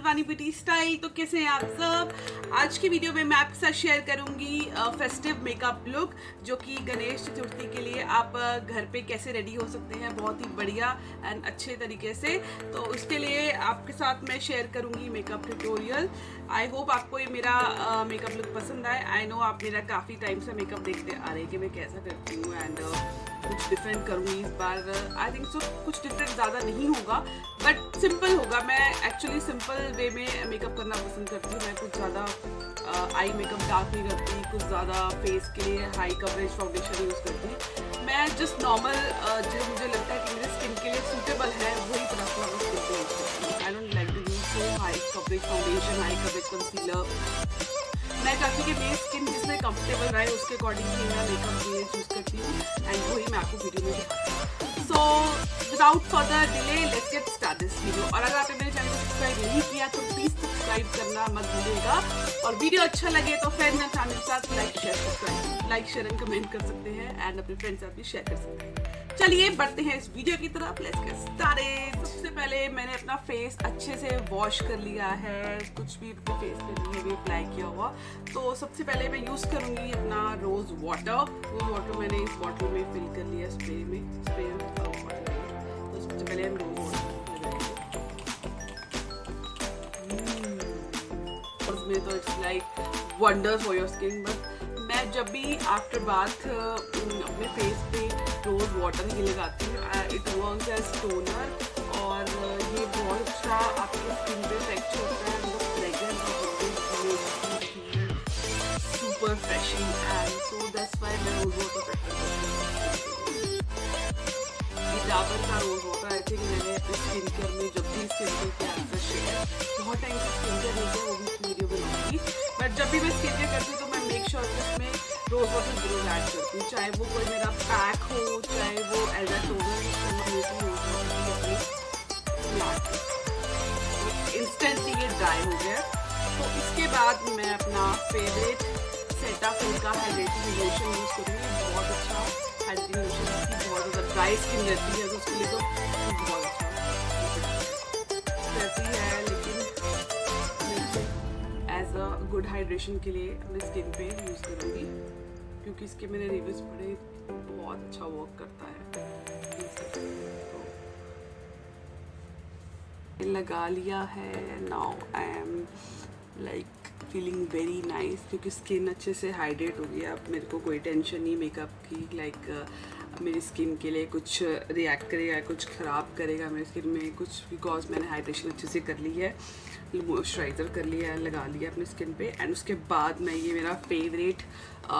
Shivani beauty style. तो कैसे हैं आप सब। आज की वीडियो में मैं आपके साथ शेयर करूंगी फेस्टिव मेकअप लुक, जो कि गणेश चतुर्थी के लिए आप घर पे कैसे रेडी हो सकते हैं बहुत ही बढ़िया एंड अच्छे तरीके से। तो उसके लिए आपके साथ मैं शेयर करूंगी मेकअप ट्यूटोरियल। आई होप आपको ये मेरा मेकअप लुक पसंद आए। आई नो आप मेरा काफ़ी टाइम से मेकअप देखते आ रहे हैं कि मैं कैसा करती हूँ एंड कुछ डिफरेंट करूँगी इस बार। आई थिंक सो कुछ डिफरेंट ज़्यादा नहीं होगा बट सिंपल होगा। मैं एक्चुअली सिंपल वे में मेकअप करना पसंद करती हूँ। मैं कुछ ज़्यादा आई मेकअप डार्क नहीं करती, कुछ ज़्यादा फेस के लिए हाई कवरेज फाउंडेशन यूज़ करती। मैं जस्ट नॉर्मल जो मुझे लगता है कि मेरे स्किन के लिए सूटेबल है वही प्रेफर मैं स्किन पे यूज़ करती हूँ। I don't like to use so high coverage foundation, high coverage concealer. मैं चाहती हूँ कि मेरी स्किन जिसमें कंफर्टेबल रहे उसके अकॉर्डिंग ही मैं मेकअप लिए चूज़ करती हूँ एंड वही मैं आपको वीडियो में दिखाती हूँ। So without further delay let's get start this video. और अगर आपने मेरे चैनल को सब्सक्राइब नहीं किया तो प्लीज़ सब्सक्राइब करना मत भूलिएगा। और वीडियो अच्छा लगे तो फ्रेंड्स एंड फैमिली के साथ लाइक शेयर एंड कमेंट कर सकते हैं एंड अपने फ्रेंड्स के साथ भी शेयर कर सकते हैं। चलिए बढ़ते हैं इस वीडियो की तरफ। Let's get started. सबसे पहले मैंने अपना फेस अच्छे से वॉश कर लिया है, कुछ भी अपने फेस पे नहीं है अप्लाई किया हुआ। तो सबसे पहले मैं यूज़ करूँगी अपना रोज़ वाटर मैंने इस बॉटल में फिल कर लिया स्प्रे में तो सबसे पहले हम रोज़ वाटर में तो it's like wonder for your skin. But मैं जब भी आफ्टर बाथ अपने फेस पे रोज़ वाटर ही लगाती हूँ। इट वर्क्स एज टोनर और ये बहुत अच्छा आपकी स्किन पे इफेक्ट होता है। मतलब fragrance super freshing and so that's why मैं रोज़ वाटर प्रेफर करती हूँ। ये डाबर का रोज़ वाटर आई थिंक मैंने अपने स्किन केयर में जब भी स्किन केयर के आंसर शेयर बहुत टाइम से स्किन केयर नहीं किया, वो भी वीडियो बनाऊंगी। बट जब भी मैं स्किन केयर करती हूँ तो मैं मेक श्योर कि उसमें रोज़ वाटर जरूर ऐड करती हूँ, चाहे वो कोई मेरा पैक हो चाहे वो एज अ टोनर इंस्टेंटली ये ड्राई हो गया। तो इसके बाद मैं अपना फेवरेट सेटाफिल का हाइड्रेटिंग लोशन यूज़ करूँगी। बहुत अच्छा हाइड्रेटिंग लोशन है, बहुत ज़्यादा ड्राई स्किन रहती है तो उसके लिए तो बहुत अच्छा रहती है, लेकिन एज अ गुड हाइड्रेशन के लिए अपने स्किन पे यूज़ करूँगी क्योंकि इसके मैंने रिव्यूज़ पढ़े, बहुत अच्छा वर्क करता है। लगा लिया है। Now I am like feeling very nice क्योंकि स्किन अच्छे से हाइड्रेट हो गया। अब मेरे को कोई टेंशन नहीं मेकअप की लाइक मेरी स्किन के लिए कुछ रिएक्ट करेगा, कुछ ख़राब करेगा मेरी स्किन में कुछ, बिकॉज मैंने हाइड्रेशन अच्छे से कर ली है, मॉइस्चराइज़र कर लिया है, लगा लिया अपने स्किन पे। एंड उसके बाद मैं ये मेरा फेवरेट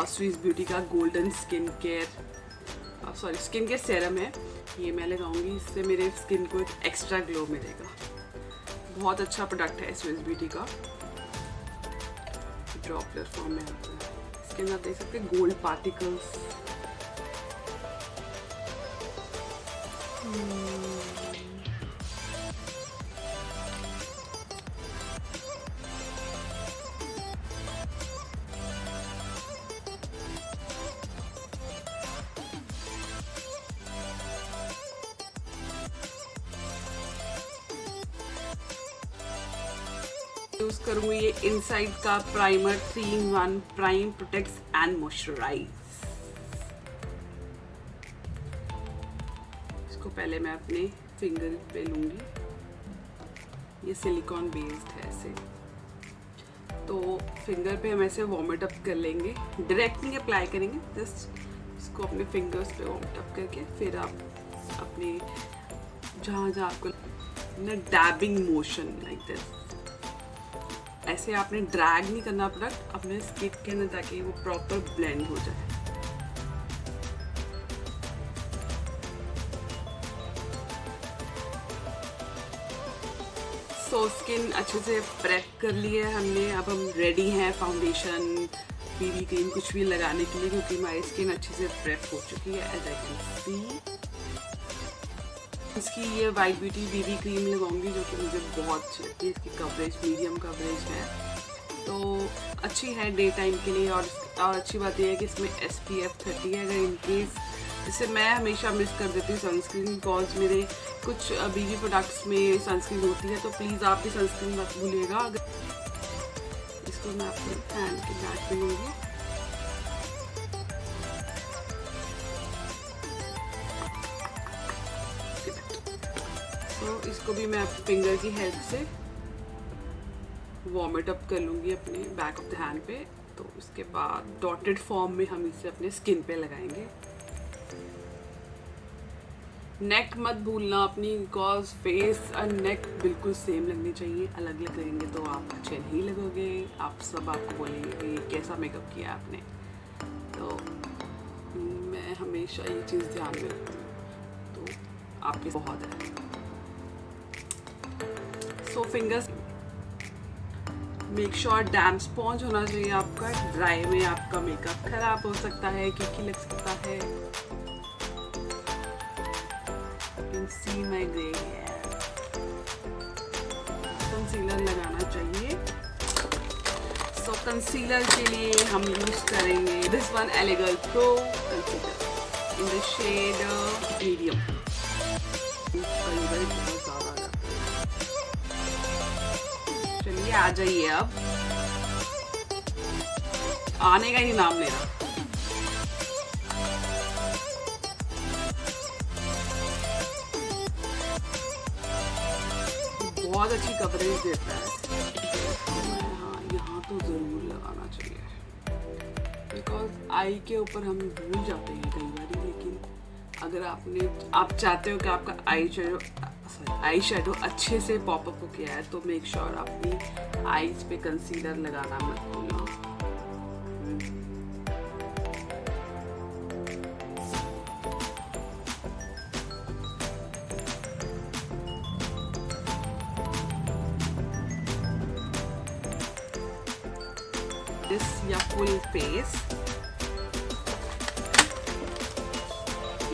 स्विस ब्यूटी का गोल्डन स्किन केयर सेरम है, ये मैं लगाऊंगी। इससे मेरे स्किन को एक एक्स्ट्रा ग्लो मिलेगा। बहुत अच्छा प्रोडक्ट है स्विस ब्यूटी का, ड्रॉपलेट फॉर्म में आता है। इसके अंदर देख सकते हैं गोल्ड पार्टिकल्स। यूज़ करूँगी ये इनसाइड का primer 3-in-1 prime protects and moisturise. इसको पहले मैं अपने फिंगर पे लूँगी, ये सिलिकॉन बेस्ड है ऐसे। तो फिंगर पे हम ऐसे वार्म अप कर लेंगे, डायरेक्ट नहीं अप्लाई करेंगे, जस्ट इसको अपने फिंगर्स पे वार्म अप करके फिर आप अपने जहाँ आपको डैबिंग मोशन लाइक दिस, ऐसे आपने ड्रैग नहीं करना प्रोडक्ट अपने स्किन के अंदर ताकि वो प्रॉपर ब्लेंड हो जाए। सो स्किन अच्छे से प्रेप कर लिया है हमने। अब हम रेडी हैं फाउंडेशन बीबी क्रीम कुछ भी लगाने के लिए क्योंकि हमारी स्किन अच्छे से प्रेप हो चुकी है। एज आई कैन सी इसकी ये वाइट ब्यूटी बीबी क्रीम लगाऊंगी जो कि मुझे बहुत अच्छी लगती है। इसकी कवरेज मीडियम कवरेज है तो अच्छी है डे टाइम के लिए। और अच्छी बात यह है कि इसमें SPF 30 है। अगर इनकेस जैसे मैं हमेशा मिस कर देती हूँ सनस्क्रीन, बिकॉज मेरे कुछ बीबी प्रोडक्ट्स में सनस्क्रीन होती है, तो प्लीज़ आप भी सनस्क्रीन मत भूलिएगा। अगर इसको मैं अपने हैंड के बैक पे लूँगी। तो इसको भी मैं अपने फिंगर की हेल्प से वार्म इट अप कर लूँगी अपने बैक ऑफ द हैंड पे। तो उसके बाद डॉटेड फॉर्म में हम इसे अपने स्किन पे लगाएंगे। नेक मत भूलना अपनी, बिकॉज फेस और नेक बिल्कुल सेम लगनी चाहिए। अलग अलग करेंगे तो आप अच्छे नहीं लगोगे, आप सब आपको बोलेंगे कि कैसा मेकअप किया आपने। तो मैं हमेशा ये चीज़ ध्यान में रखती हूँ, तो आपके बहुत है। सो फिंगर्स मेक श्योर डैम्प स्पॉन्ज होना चाहिए आपका। ड्राई में आपका मेकअप खराब हो सकता है, क्योंकि लग सकता है। See my grey hair. Concealer लगाना चाहिए। सो कंसीलर के लिए हम यूज करेंगे this one illegal pro concealer in the shade medium. बहुत ज़्यादा जाता है। चलिए आ जाइए, अब आने का ही नाम ले रहा। बहुत अच्छी कवरेज देता है। हाँ, यहाँ तो ज़रूर लगाना चाहिए, बिकॉज आई के ऊपर हम भूल जाते हैं कई बार। लेकिन अगर आप चाहते हो कि आपका आई शेडो अच्छे से पॉपअप हो गया है, तो मेक श्योर अपनी आईज पे कंसीलर लगाना मत भूलना। This या full face.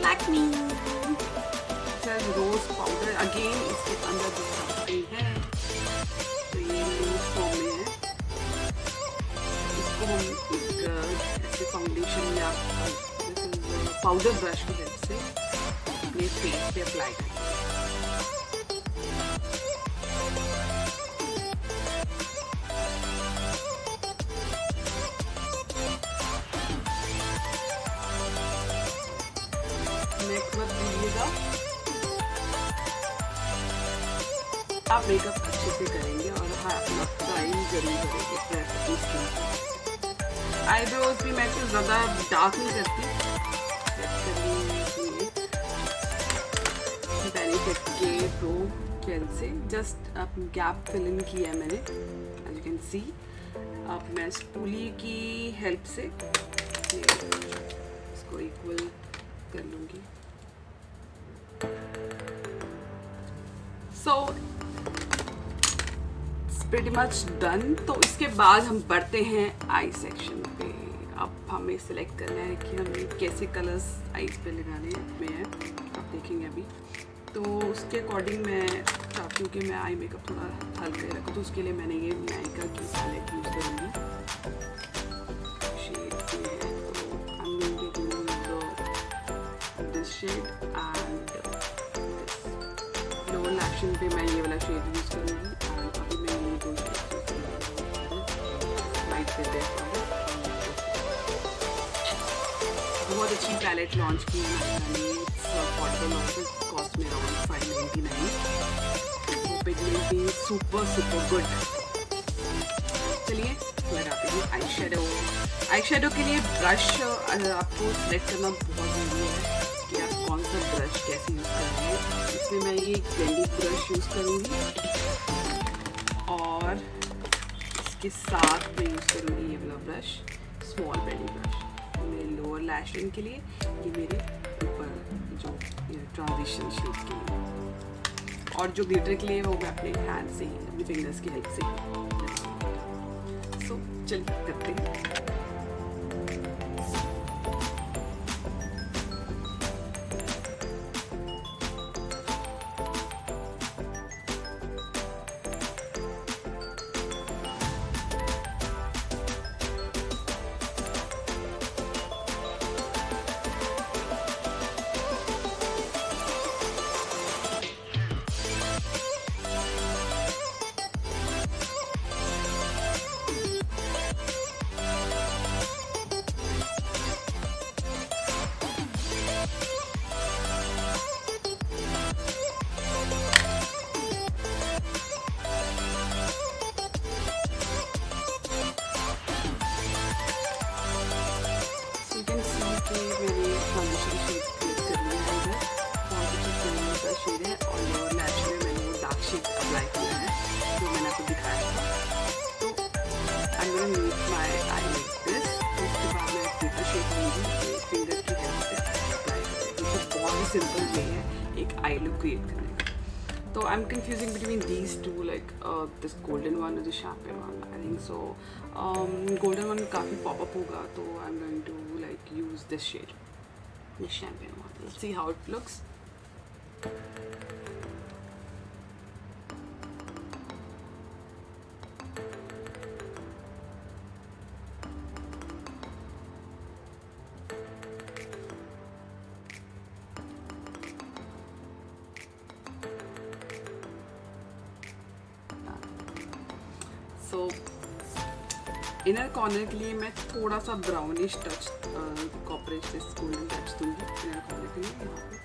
Like me. Says rose powder. Again इसके अंदर जो सनस्क्रीन है, तो ये लूज फॉर्म में है। इसको हम एक ऐसे फाउंडेशन या पाउडर ब्रश की हेल्प से अपने फेस पे अप्लाई करेंगे। मत भूलिएगा, आप मेकअप अच्छे से करेंगे और हाँ अप्लाई जरूर करेंगे अपनी स्किन। आईब्रोज भी मैं कुछ ज़्यादा डार्क नहीं करती, बेनिफिट के प्रो पेन से जस्ट गैप फिल इन किया है मैंने, एज यू कैन सी। अब मैं स्पूली की हेल्प से इसको इक्वल कर लूँगी। सो pretty much done। तो इसके बाद हम बढ़ते हैं आई सेक्शन पे। अब हमें सिलेक्ट करना है कि हमें कैसे कलर्स आईज पे लगाने हैं, आप देखेंगे अभी। तो उसके अकॉर्डिंग मैं चाहती हूँ कि मैं आई मेकअप थोड़ा हल्का रखूँ, तो उसके लिए मैंने ये नायका की पैलेट यूज़ करूँगी। शेड ये है, तो I am going to use this shade and lower lashline पे मैं ये वाला शेड यूज़ करूँगी। एंड अभी मैं ये दो शेड लाइट पे देखा हूँ। बहुत अच्छी पैलेट लॉन्च की है मैंने। कॉस्ट में अराउंड 599। पिगमेंटिंग super good. चलिए लगाते हैं आई शेडो। आई शेडो के लिए ब्रश आपको सेलेक्ट करना बहुत ज़रूरी है कि आप कौन सा ब्रश कैसे यूज़ कर रहे हैं। इसमें मैं ये बेंडी ब्रश यूज़ करूँगी और इसके साथ मैं यूज़ करूँगी ये वाला ब्रश, स्मॉल बेंडी ब्रश। मेरे लोअर लैशिंग के लिए, ये मेरे ऊपर जो ये ट्रांजिशन शेड के लिए, और जो ग्लिटर के लिए वो मैं अपने हैंड से ही, अपनी फिंगर्स की हेल्प से ही। सो चलिए करते हैं। शेड है और लोअर लैश में मैंने वो डार्क शेड अप्लाई किया है जो मैंने आपको दिखाया था। तो I am going use my I like this. उसके बाद मैं डीपर शेड लूँगी फिंगर की हेल्प से अप्लाई करूँगी। तो बहुत ही सिंपल वे है एक आई लुक क्रिएट करने का। So I'm confusing between these two, like this golden one or the champagne one. I think so. Golden one काफी pop up होगा, तो I'm going to like use this shade, the champagne one. Let's see how it looks. So inner corner के लिए मैं थोड़ा सा brownish touch कॉपरेज golden touch दूंगी inner corner के लिए यहाँ पे,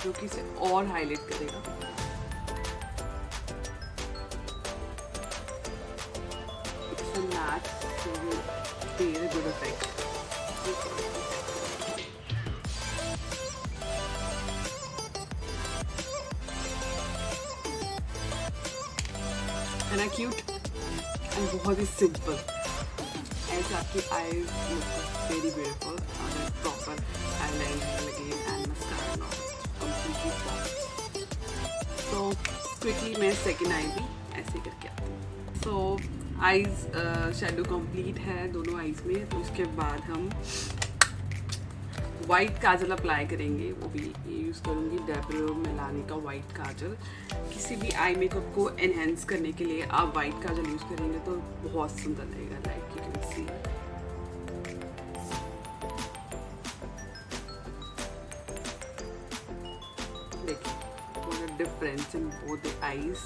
जो कि इसे और हाईलाइट करेगा। It's a matte so will create a good effect. है ना क्यूट एंड बहुत ही सिंपल। ऐसे आपकी आईज लुक वेरी ब्यूटीफुल और प्रॉपर आईलाइनर लगे and mascara completely. So quickly मैं सेकेंड आई भी ऐसे करके आती हूँ। सो आईज शैडो कंप्लीट है दोनों आईज में। तो इसके बाद हम वाइट काजल अप्लाई करेंगे, वो भी यूज़ करूँगी डेब्रो मिलानी का वाइट काजल। किसी भी आई मेकअप को एनहेंस करने के लिए आप वाइट काजल यूज़ करेंगे तो बहुत सुंदर लगेगा, लाइक यू कैन सी। देखिए पूरा difference in both the eyes.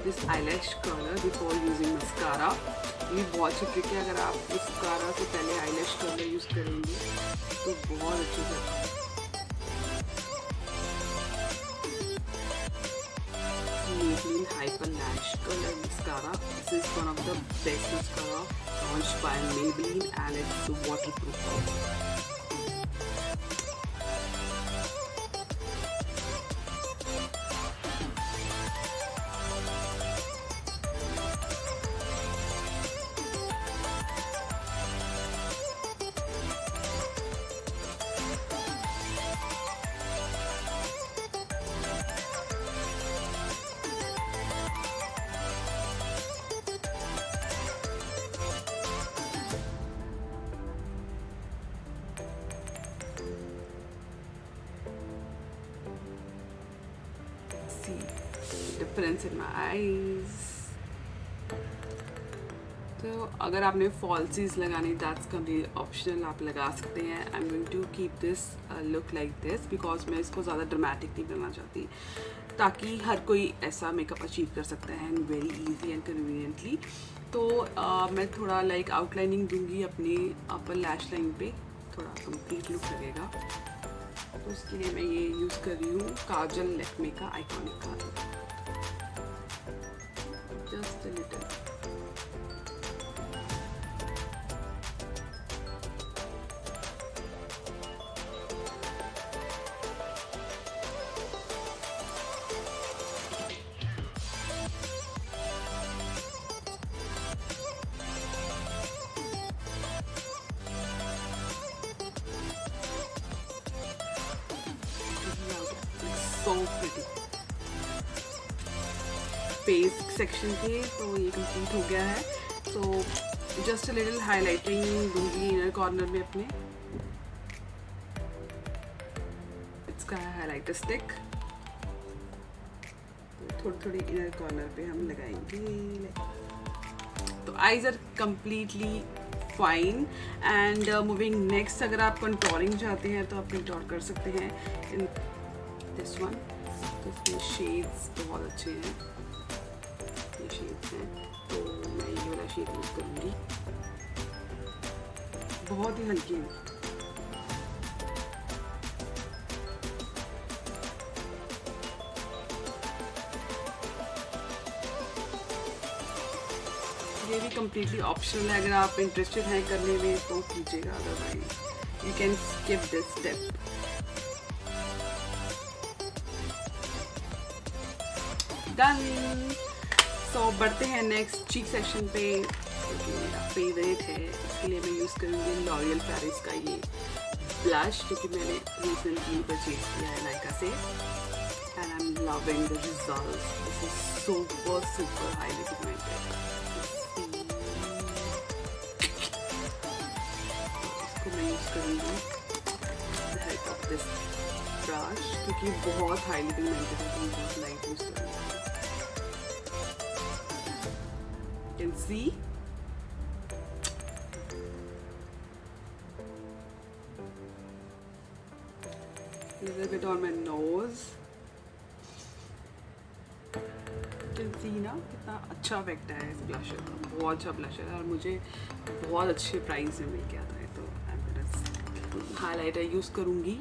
This eyelash curler before using mascara। ये बहुत अच्छी ट्रिक है, अगर आप मस्कारा से पहले eyelash curler यूज़ करेंगे तो बहुत अच्छे से। Maybelline Hyper Lash Curler Mascara। This is one of the best mascara launched by Maybelline and it's waterproof also। Difference in my eyes. तो अगर आपने फॉल्सीज लगानी दैट्स कम्प्लीटली ऑप्शनल, आप लगा सकते हैं। I am going to keep this look like this because मैं इसको ज़्यादा ड्रामेटिक नहीं करना चाहती, ताकि हर कोई ऐसा मेकअप अचीव कर सकता है and very easy and conveniently. तो मैं थोड़ा लाइक आउटलाइनिंग दूंगी अपनी अपर लैश लाइन पे, थोड़ा कंप्लीट लुक लगेगा। तो उसके लिए मैं ये यूज़ कर रही हूँ काजल लैक्मे का iconic Kajal, just a little. So pretty। Face section थे तो ये कंप्लीट हो गया है। तो जस्ट अ लिटिल हाईलाइटिंग दूंगी इनर कॉर्नर में अपने। इसका हाईलाइटर स्टिक थोड़ी थोड़ी इनर कॉर्नर पे हम लगाएंगे। तो eyes are completely fine and moving next, अगर आप कंटोरिंग चाहते हैं तो आप कंटोर कर सकते हैं इन दिस वन। तो इसमें शेड्स बहुत अच्छे हैं, ये शेड्स हैं, तो मैं ये वाला शेड यूज़ करूँगी। बहुत ही हल्की है, ये भी कम्प्लीटली ऑप्शनल है, अगर आप इंटरेस्टेड हैं करने में तो कीजिएगा, otherwise you can skip this step. Done. So बढ़ते हैं नेक्स्ट चीक सेक्शन पे, जो मेरा फेवरेट है। इसके लिए मैं यूज़ करूँगी लॉरियल पेरिस का ये ब्लश, जो कि मैंने रिसेंटली परचेज किया है नायका से, and I am loving the results. This is super highly pigmented. इसको मैं यूज़ करूँगी the help of this brush, क्योंकि बहुत हाईली पिगमेंटेड है, तो बहुत लाइट यूज़ करूँगी। You can see little bit on my nose. You can see ना कितना अच्छा इफेक्ट है इस ब्लशर का, बहुत अच्छा ब्लशर है और मुझे बहुत अच्छे प्राइस में मिल गया था। तो मैं हाइलाइटर यूज़ करूँगी।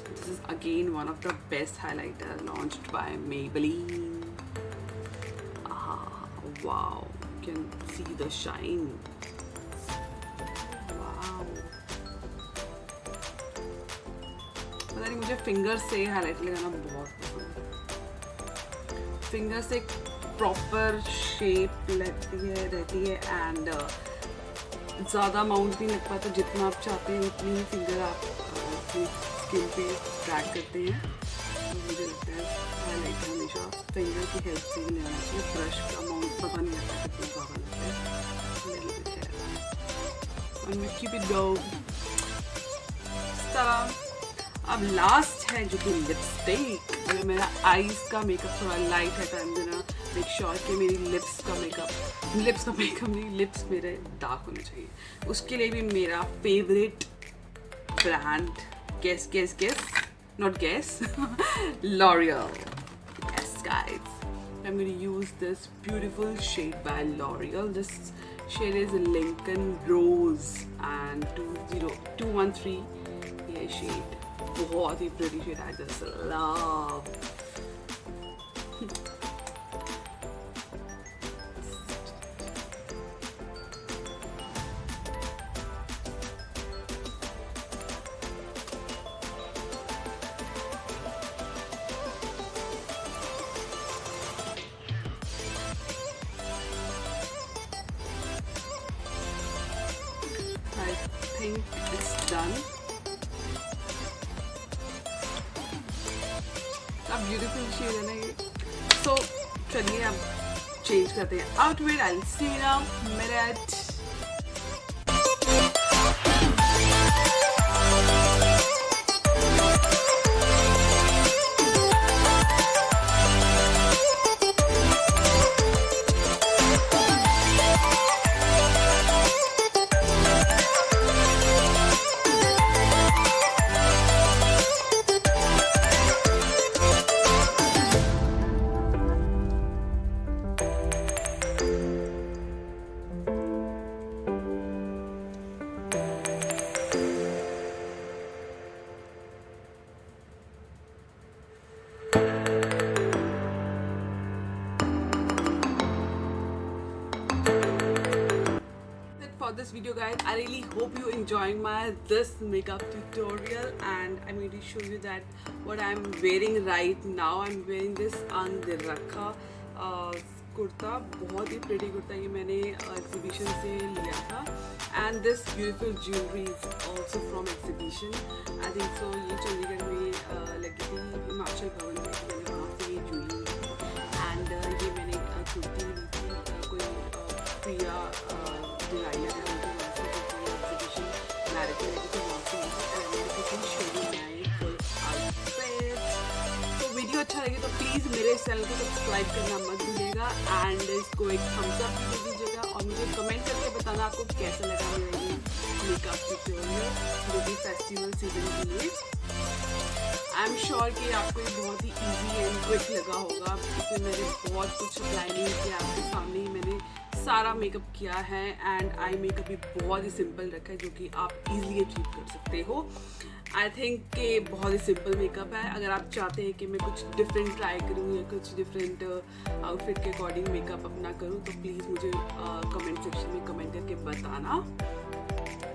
This is again one of the best highlighter launched by Maybelline. Wow, you can see the shine. Wow. पता नहीं, मुझे फिंगर से हाईलाइटर लगाना बहुत पसंद है। फिंगर से प्रॉपर शेप रहती है एंड ज़्यादा अमाउंट नहीं लग पाता, जितना आप चाहते हैं उतनी ही फिंगर आप अपनी स्किन पे ट्रैक करते हैं। तो मुझे लगता है हाईलाइटर हमेशा फिंगर की हेल्प से ही लेना चाहिए। ब्रश का अमाउंट पता नहीं लगता कितना ज़्यादा लगता है, और मैं कीप इट गो इस तरह। अब लास्ट है जो कि लिपस्टिक। अगर मेरा आईज का मेकअप थोड़ा लाइट है तो I am gonna make sure कि मेरी लिप्स का मेकअप नहीं, लिप्स मेरे डार्क होने चाहिए। उसके लिए भी मेरा favourite brand, guess, not guess, L'Oreal. Yes, guys. I'm going to use this beautiful shade by L'Oreal. This shade is Lincoln Rose and 213. ये shade बहुत ही pretty shade. I just love. I think it's done. अब beautiful shade है ना ये। सो चलिए अब change करते हैं outfit. I will see you now minute. For this video, guys, I really hope you enjoying this makeup tutorial, and I'm going to show you that what I'm wearing right now. I'm wearing this Angrakha kurta, बहुत ही pretty kurta. ये मैंने exhibition से लिया था, and this beautiful jewellery is also from exhibition. I think so ये चंडीगढ़ में लगी थी, हिमाचल भवन में, मैंने वहाँ से ये ज्वेलरी ली थी। एंड ये मैंने कुर्ती ली थी कोई प्रिया डिजाइनर है उनके वहाँ से, एग्जीबिशन मैरिकल लगी थी वहाँ से। Show my full outfit. तो वीडियो अच्छा लगे तो प्लीज़ मेरे चैनल को सब्सक्राइब करना मत भूलिएगा, एंड इसको एक थम्स अप भी दे दीजिएगा, और मुझे कमेंट करके बताना आपको कैसा लगा मेरा ये मेकअप ट्यूटोरियल जो भी फेस्टिवल सीजन के लिए। आई एम श्योर कि आपको ये बहुत ही इजी एंड क्विक लगा होगा, क्योंकि मैंने बहुत कुछ अप्लाई नहीं किया, आपके सामने ही मैंने सारा मेकअप किया है एंड आई मेकअप भी बहुत ही सिंपल रखा है जो कि आप इजीली अचीव कर सकते हो। आई थिंक कि बहुत ही सिंपल मेकअप है। अगर आप चाहते हैं कि मैं कुछ डिफरेंट ट्राई करूँ या कुछ डिफरेंट आउटफिट के अकॉर्डिंग मेकअप अपना करूँ तो प्लीज़ मुझे कमेंट सेक्शन में कमेंट करके बताना।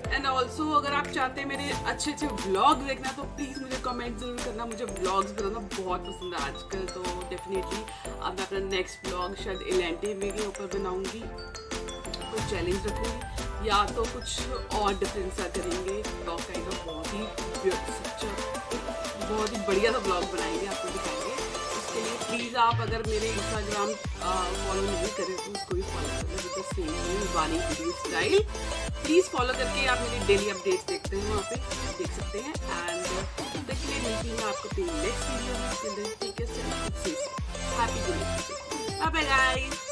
एंड ऑल्सो अगर आप चाहते हैं मेरे अच्छे अच्छे व्लॉग्स देखना तो प्लीज़ मुझे कमेंट ज़रूर करना। मुझे व्लॉग्स बनाना बहुत पसंद है आजकल, तो डेफिनेटली अब मैं अपना नेक्स्ट व्लॉग शायद एलेंटे वीडियो पर बनाऊँगी, कुछ चैलेंज रखूँगी या तो कुछ और डिफरेंट सा करेंगे व्लॉग काइंड ऑफ बहुत ही बढ़िया सा ब्लॉग बनाएंगे, आपको दिखाएंगे। उसके लिए प्लीज़ आप अगर मेरे इंस्टाग्राम फॉलो नहीं करें तो उसको भी फॉलो करें विद द सेम वानी वीडियो स्टाइल। प्लीज़ फॉलो करके आप मेरी डेली अपडेट्स देखते हैं, वहाँ पे देख सकते हैं। एंड देखिए मिलती हूँ आपको नेक्स्ट वीडियो में। Happy good bye bye guys.